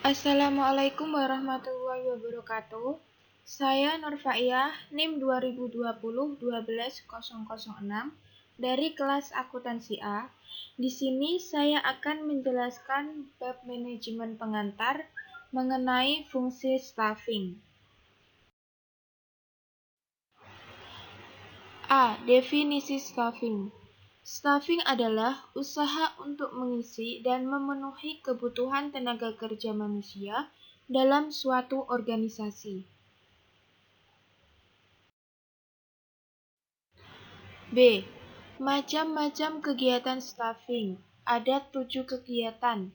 Assalamualaikum warahmatullahi wabarakatuh. Saya Nurfaiyah, NIM 2020-12006 dari kelas akuntansi A. Di sini saya akan menjelaskan bab manajemen pengantar mengenai fungsi staffing. A. Definisi staffing. Staffing adalah usaha untuk mengisi dan memenuhi kebutuhan tenaga kerja manusia dalam suatu organisasi. B. Macam-macam kegiatan staffing. Ada 7 kegiatan,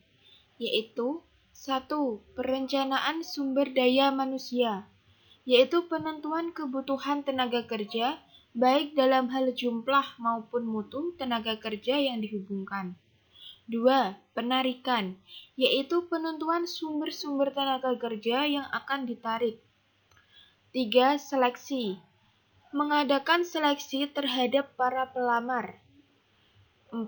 yaitu 1. Perencanaan sumber daya manusia, yaitu penentuan kebutuhan tenaga kerja, baik dalam hal jumlah maupun mutu tenaga kerja yang dihubungkan. 2. Penarikan, yaitu penentuan sumber-sumber tenaga kerja yang akan ditarik. 3. Seleksi, mengadakan seleksi terhadap para pelamar. 4.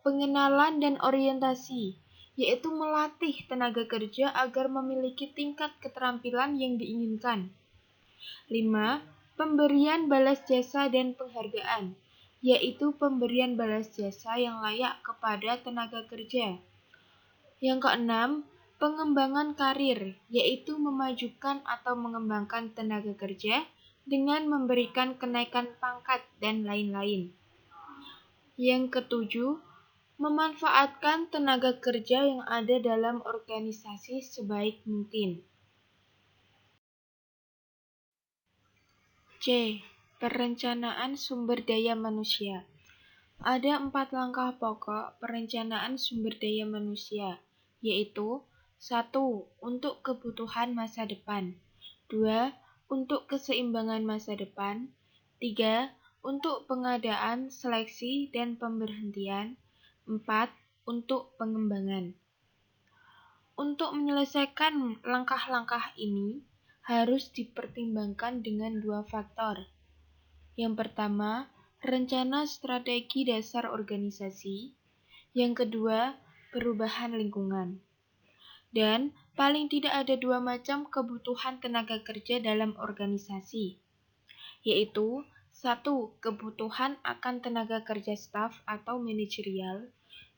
Pengenalan dan orientasi, yaitu melatih tenaga kerja agar memiliki tingkat keterampilan yang diinginkan. 5. Pemberian balas jasa dan penghargaan, yaitu pemberian balas jasa yang layak kepada tenaga kerja. Yang keenam, pengembangan karir, yaitu memajukan atau mengembangkan tenaga kerja dengan memberikan kenaikan pangkat dan lain-lain. Yang ketujuh, memanfaatkan tenaga kerja yang ada dalam organisasi sebaik mungkin. C. Perencanaan sumber daya manusia. Ada 4 langkah pokok perencanaan sumber daya manusia, yaitu 1. Untuk kebutuhan masa depan. 2. Untuk keseimbangan masa depan. 3. Untuk pengadaan, seleksi, dan pemberhentian. 4. Untuk pengembangan. Untuk menyelesaikan langkah-langkah ini, harus dipertimbangkan dengan 2 faktor. Yang pertama, rencana strategi dasar organisasi. Yang kedua, perubahan lingkungan. Dan paling tidak ada 2 macam kebutuhan tenaga kerja dalam organisasi, yaitu 1. Kebutuhan akan tenaga kerja staf atau manajerial.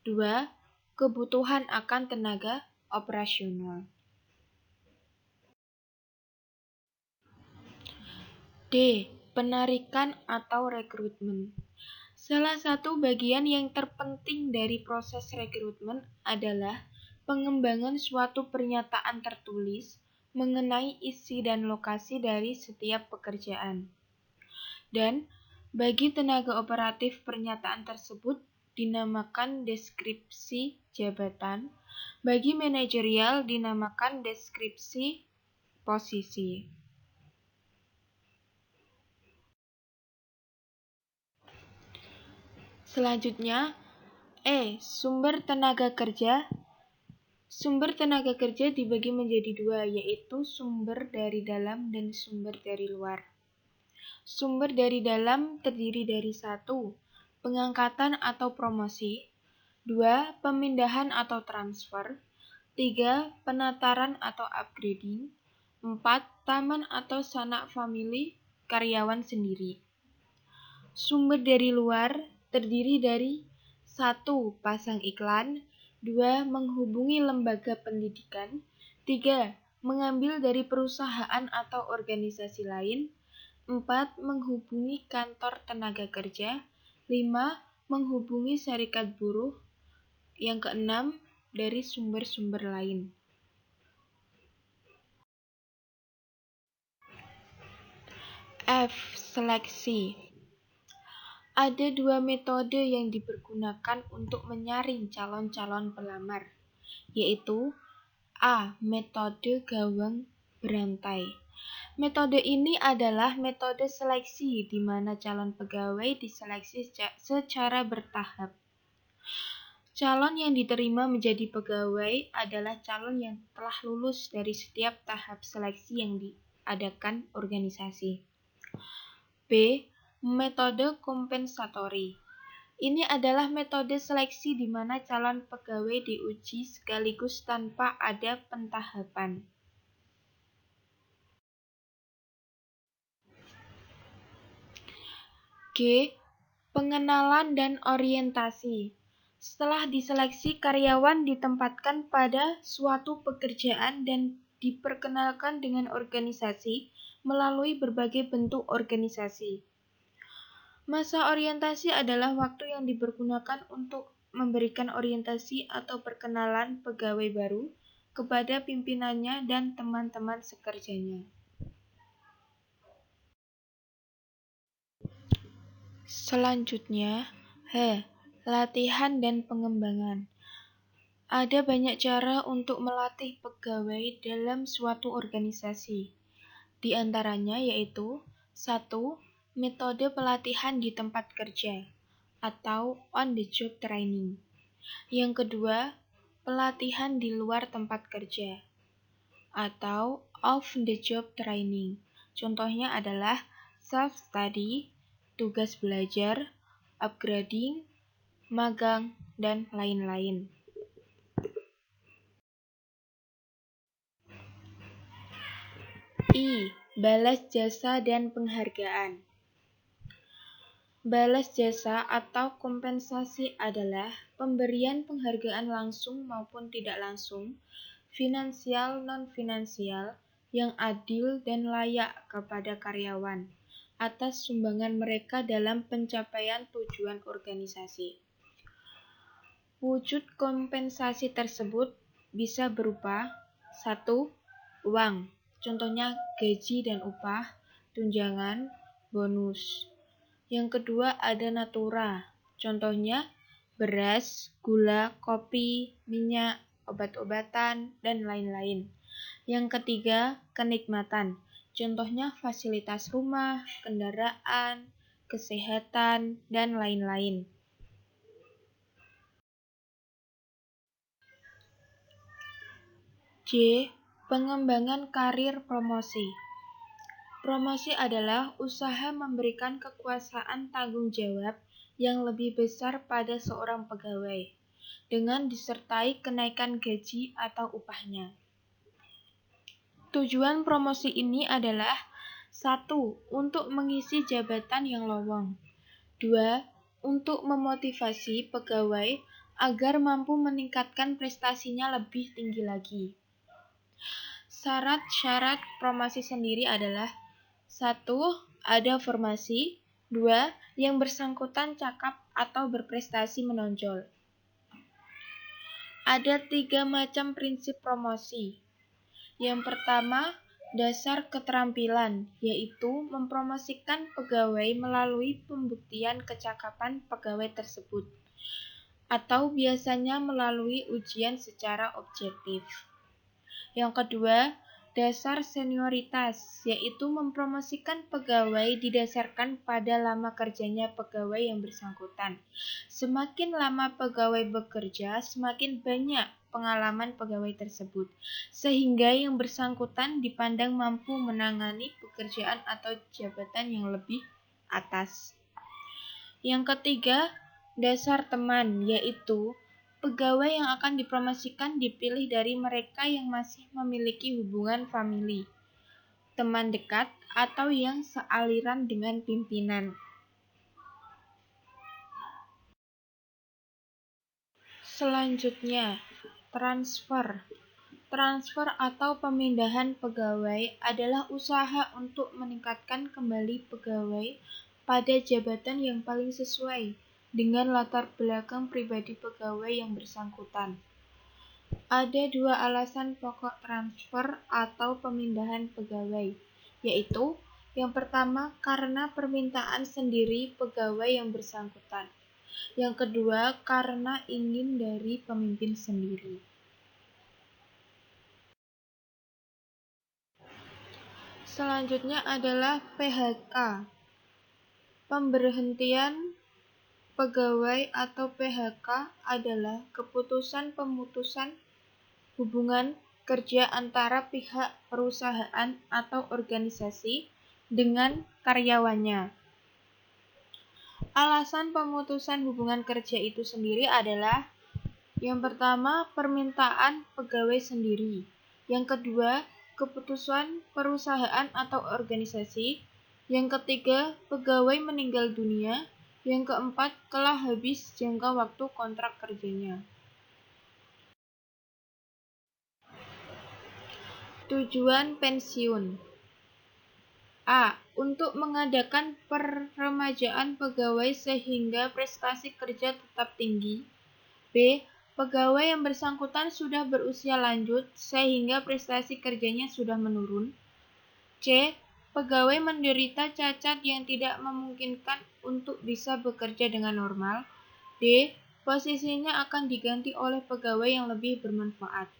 2. Kebutuhan akan tenaga operasional. D. Penarikan atau rekrutmen. Salah satu bagian yang terpenting dari proses rekrutmen adalah pengembangan suatu pernyataan tertulis mengenai isi dan lokasi dari setiap pekerjaan. Dan bagi tenaga operatif pernyataan tersebut dinamakan deskripsi jabatan, bagi manajerial dinamakan deskripsi posisi. Selanjutnya, E. Sumber tenaga kerja. Sumber tenaga kerja dibagi menjadi 2, yaitu sumber dari dalam dan sumber dari luar. Sumber dari dalam terdiri dari 1. Pengangkatan atau promosi. 2. Pemindahan atau transfer. 3. Penataran atau upgrading. 4. Taman atau sanak famili karyawan sendiri. Sumber dari luar terdiri dari 1. Pasang iklan. 2. Menghubungi lembaga pendidikan. 3. Mengambil dari perusahaan atau organisasi lain. 4. Menghubungi kantor tenaga kerja. 5. Menghubungi serikat buruh. Yang keenam, dari sumber-sumber lain. F. Seleksi. Ada 2 metode yang dipergunakan untuk menyaring calon-calon pelamar, yaitu A. Metode gawang berantai. Metode ini adalah metode seleksi di mana calon pegawai diseleksi secara bertahap. Calon yang diterima menjadi pegawai adalah calon yang telah lulus dari setiap tahap seleksi yang diadakan organisasi. B. Metode kompensatori. Ini adalah metode seleksi di mana calon pegawai diuji sekaligus tanpa ada pentahapan. G. Pengenalan dan orientasi. Setelah diseleksi, karyawan ditempatkan pada suatu pekerjaan dan diperkenalkan dengan organisasi melalui berbagai bentuk organisasi. Masa orientasi adalah waktu yang dipergunakan untuk memberikan orientasi atau perkenalan pegawai baru kepada pimpinannya dan teman-teman sekerjanya. Selanjutnya, latihan dan pengembangan. Ada banyak cara untuk melatih pegawai dalam suatu organisasi. Di antaranya yaitu 1. Metode pelatihan di tempat kerja atau on the job training. Yang kedua, pelatihan di luar tempat kerja atau off the job training. Contohnya adalah self study, tugas belajar, upgrading, magang, dan lain-lain. I. Balas jasa dan penghargaan. Balas jasa atau kompensasi adalah pemberian penghargaan langsung maupun tidak langsung, finansial non-finansial, yang adil dan layak kepada karyawan atas sumbangan mereka dalam pencapaian tujuan organisasi. Wujud kompensasi tersebut bisa berupa 1. Uang, contohnya gaji dan upah, tunjangan, bonus. Yang kedua ada natura, contohnya beras, gula, kopi, minyak, obat-obatan, dan lain-lain. Yang ketiga kenikmatan, contohnya fasilitas rumah, kendaraan, kesehatan, dan lain-lain. J. Pengembangan karir promosi. Promosi adalah usaha memberikan kekuasaan tanggung jawab yang lebih besar pada seorang pegawai, dengan disertai kenaikan gaji atau upahnya. Tujuan promosi ini adalah 1. Untuk mengisi jabatan yang lowong. 2. Untuk memotivasi pegawai agar mampu meningkatkan prestasinya lebih tinggi lagi. Syarat-syarat promosi sendiri adalah 1. Ada formasi. 2. Yang bersangkutan cakap atau berprestasi menonjol. Ada 3 macam prinsip promosi. Yang pertama, dasar keterampilan, yaitu mempromosikan pegawai melalui pembuktian kecakapan pegawai tersebut, atau biasanya melalui ujian secara objektif. Yang kedua, dasar senioritas, yaitu mempromosikan pegawai didasarkan pada lama kerjanya pegawai yang bersangkutan. Semakin lama pegawai bekerja, semakin banyak pengalaman pegawai tersebut, sehingga yang bersangkutan dipandang mampu menangani pekerjaan atau jabatan yang lebih atas. Yang ketiga, dasar teman, yaitu pegawai yang akan dipromosikan dipilih dari mereka yang masih memiliki hubungan famili, teman dekat, atau yang sealiran dengan pimpinan. Selanjutnya, transfer. Transfer atau pemindahan pegawai adalah usaha untuk meningkatkan kembali pegawai pada jabatan yang paling sesuai dengan latar belakang pribadi pegawai yang bersangkutan. Ada 2 alasan pokok transfer atau pemindahan pegawai, yaitu yang pertama karena permintaan sendiri pegawai yang bersangkutan. Yang kedua karena ingin dari pemimpin sendiri. Selanjutnya adalah PHK. Pemberhentian pegawai atau PHK adalah keputusan pemutusan hubungan kerja antara pihak perusahaan atau organisasi dengan karyawannya. Alasan pemutusan hubungan kerja itu sendiri adalah yang pertama, permintaan pegawai sendiri. Yang kedua, keputusan perusahaan atau organisasi. Yang ketiga, pegawai meninggal dunia. Yang keempat, telah habis jangka waktu kontrak kerjanya. Tujuan pensiun. A. Untuk mengadakan peremajaan pegawai sehingga prestasi kerja tetap tinggi. B. Pegawai yang bersangkutan sudah berusia lanjut sehingga prestasi kerjanya sudah menurun. C. Pegawai menderita cacat yang tidak memungkinkan untuk bisa bekerja dengan normal. D. Posisinya akan diganti oleh pegawai yang lebih bermanfaat.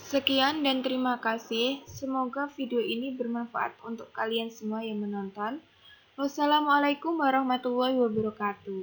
Sekian dan terima kasih. Semoga video ini bermanfaat untuk kalian semua yang menonton. Wassalamualaikum warahmatullahi wabarakatuh.